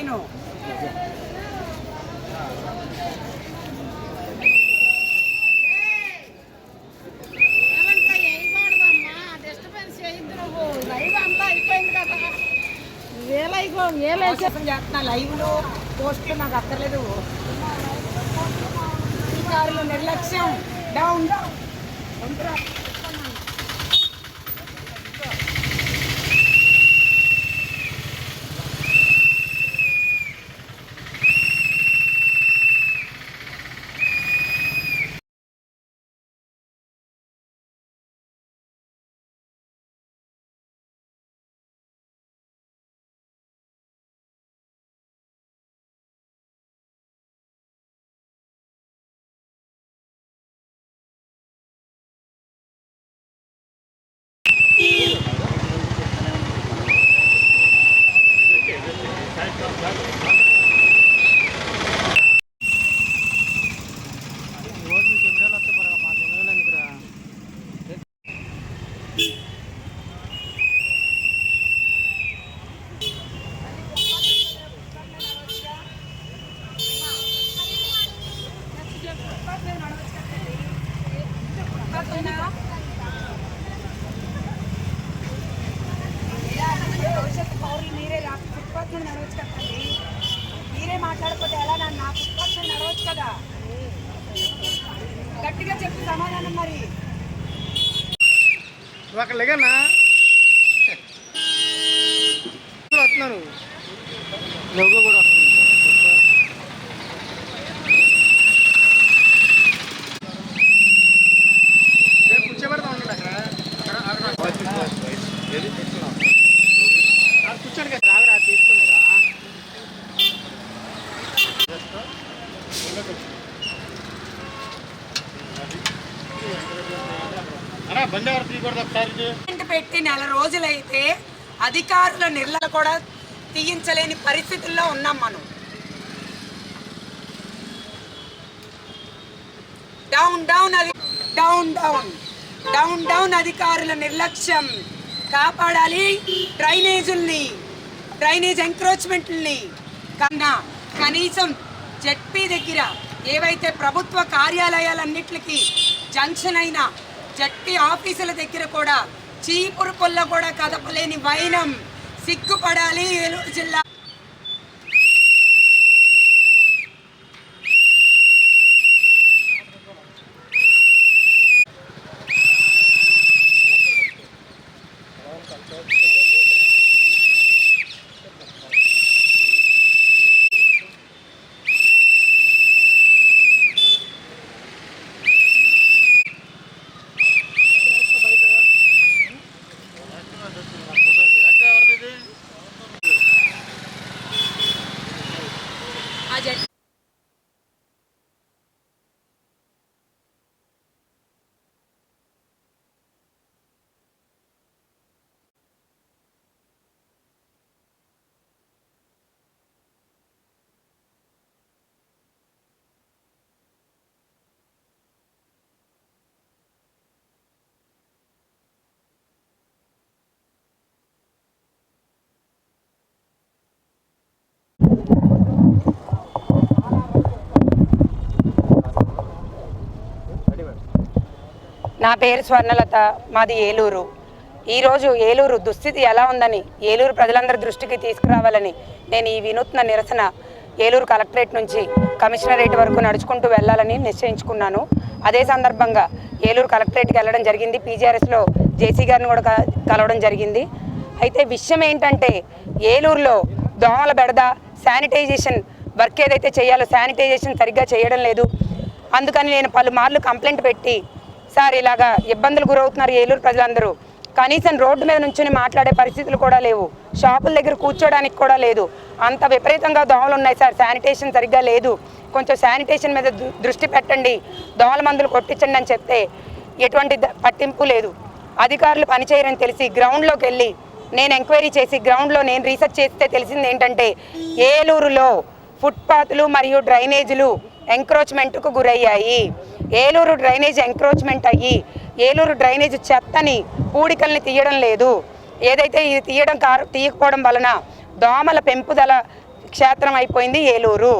నేను. చేస్తున్నా లైవ్లు పోస్టులు నాకు అక్కర్లేదు. అధికారులు నిర్లక్ష్యం. Down down. మీరే మాట్లాడకపోతే ఎలా? నా పుష్పక్షం నడవచ్చు కదా, గట్టిగా చెప్పి సమాధానం. మరి అక్కడ లేకన్నా వస్తున్నారు, లోగో కూడా వస్తుంది. కూర్చోబెడతా ఉండండి అక్కడ కూర్చోండి కదా. రాగరా తీసుకున్నారా? పెట్టి నెల రోజులైతే అధికారుల నిర్లక్ష్యం కూడా తీయించలేని పరిస్థితుల్లో ఉన్నాం మనం. Down down down down down down అధికారుల నిర్లక్ష్యం. కాపాడాలి డ్రైనేజుల్ని, డ్రైనేజ్ ఎంక్రోచ్మెంట్ని. కన్నా కనీసం జెడ్పీ దగ్గర ఏవైతే ప్రభుత్వ కార్యాలయాలన్నిటికీ జంక్షన్ అయిన జెడ్పీ ఆఫీసుల దగ్గర కూడా చీపురు పొల్ల కూడా కదపలేని వైనం. సిగ్గుపడాలి ఏలూరు జిల్లా. నా పేరు స్వర్ణలత, మాది ఏలూరు. ఈరోజు ఏలూరు దుస్థితి ఎలా ఉందని ఏలూరు ప్రజలందరి దృష్టికి తీసుకురావాలని నేను ఈ వినూత్న నిరసన ఏలూరు కలెక్టరేట్ నుంచి కమిషనరేట్ వరకు నడుచుకుంటూ వెళ్ళాలని నిశ్చయించుకున్నాను. అదే సందర్భంగా ఏలూరు కలెక్టరేట్కి వెళ్ళడం జరిగింది. పీజీఆర్ఎస్లో జేసీ గారిని కూడా కలవడం జరిగింది. అయితే విషయం ఏంటంటే ఏలూరులో దోమల బెడద, శానిటైజేషన్ వర్క్ ఏదైతే చేయాలో శానిటైజేషన్ సరిగ్గా చేయడం లేదు. అందుకని నేను పలుమార్లు కంప్లైంట్ పెట్టి, సార్ ఇలాగా ఇబ్బందులు గురవుతున్నారు ఏలూరు ప్రజలందరూ, కనీసం రోడ్డు మీద నుంచుని మాట్లాడే పరిస్థితులు కూడా లేవు, షాపుల దగ్గర కూర్చోడానికి కూడా లేదు, అంత విపరీతంగా దోమలు ఉన్నాయి సార్, శానిటేషన్ సరిగ్గా లేదు, కొంచెం శానిటేషన్ మీద దృష్టి పెట్టండి, దోమల మందులు కొట్టించండి అని చెప్తే ఎటువంటి పట్టింపు లేదు. అధికారులు పనిచేయరని తెలిసి గ్రౌండ్లోకి వెళ్ళి నేను ఎంక్వైరీ చేసి గ్రౌండ్లో నేను రీసెర్చ్ చేస్తే తెలిసింది ఏంటంటే ఏలూరులో ఫుట్పాత్లు మరియు డ్రైనేజీలు ఎంక్రోచ్మెంట్కు గురయ్యాయి. ఏలూరు డ్రైనేజ్ ఎంక్రోచ్మెంట్ అయ్యి ఏలూరు డ్రైనేజ్ చెత్తని పూడికల్ని తీయడం లేదు. ఏదైతే ఇది తీయకపోవడం వలన దోమల పెంపుదల క్షేత్రం అయిపోయింది ఏలూరు.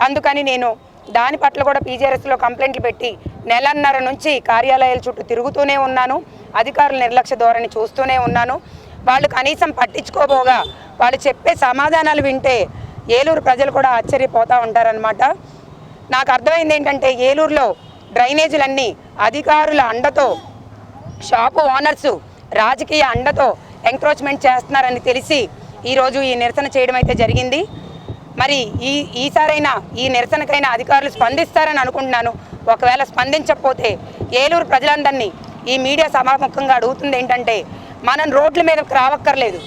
అందుకని నేను దాని పట్ల కూడా పీజీఆర్ఎస్లో కంప్లైంట్లు పెట్టి నెలన్నర నుంచి కార్యాలయాల చుట్టూ తిరుగుతూనే ఉన్నాను. అధికారుల నిర్లక్ష్య ధోరణి చూస్తూనే ఉన్నాను. వాళ్ళు కనీసం పట్టించుకోబోగా వాళ్ళు చెప్పే సమాధానాలు వింటే ఏలూరు ప్రజలు కూడా ఆశ్చర్యపోతూ ఉంటారనమాట. నాకు అర్థమైంది ఏంటంటే ఏలూరులో డ్రైనేజీలన్నీ అధికారుల అండతో, షాపు ఓనర్సు రాజకీయ అండతో ఎంక్రోచ్మెంట్ చేస్తున్నారని తెలిసి ఈరోజు ఈ నిరసన చేయడం అయితే జరిగింది. మరి ఈసారైనా ఈ నిరసనకైనా అధికారులు స్పందిస్తారని అనుకుంటున్నాను. ఒకవేళ స్పందించకపోతే ఏలూరు ప్రజలందరినీ ఈ మీడియా సభాముఖంగా అడుగుతుంది ఏంటంటే, మనం రోడ్ల మీదకి రావక్కర్లేదు,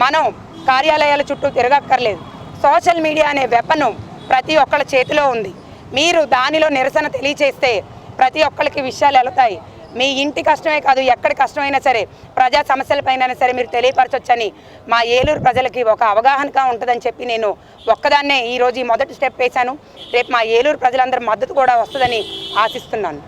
మనం కార్యాలయాల చుట్టూ తిరగక్కర్లేదు. సోషల్ మీడియా అనే వెపను ప్రతి ఒక్కళ్ళ చేతిలో ఉంది. మీరు దానిలో నిరసన తెలియచేస్తే ప్రతి ఒక్కరికి విషయాలు వెళతాయి. మీ ఇంటి కష్టమే కాదు, ఎక్కడి కష్టమైనా సరే, ప్రజా సమస్యలపైన సరే మీరు తెలియపరచొచ్చని మా ఏలూరు ప్రజలకి ఒక అవగాహనగా ఉంటుందని చెప్పి నేను ఒక్కదాన్నే ఈరోజు ఈ మొదటి స్టెప్ వేశాను. రేపు మా ఏలూరు ప్రజలందరి మద్దతు కూడా వస్తుందని ఆశిస్తున్నాను.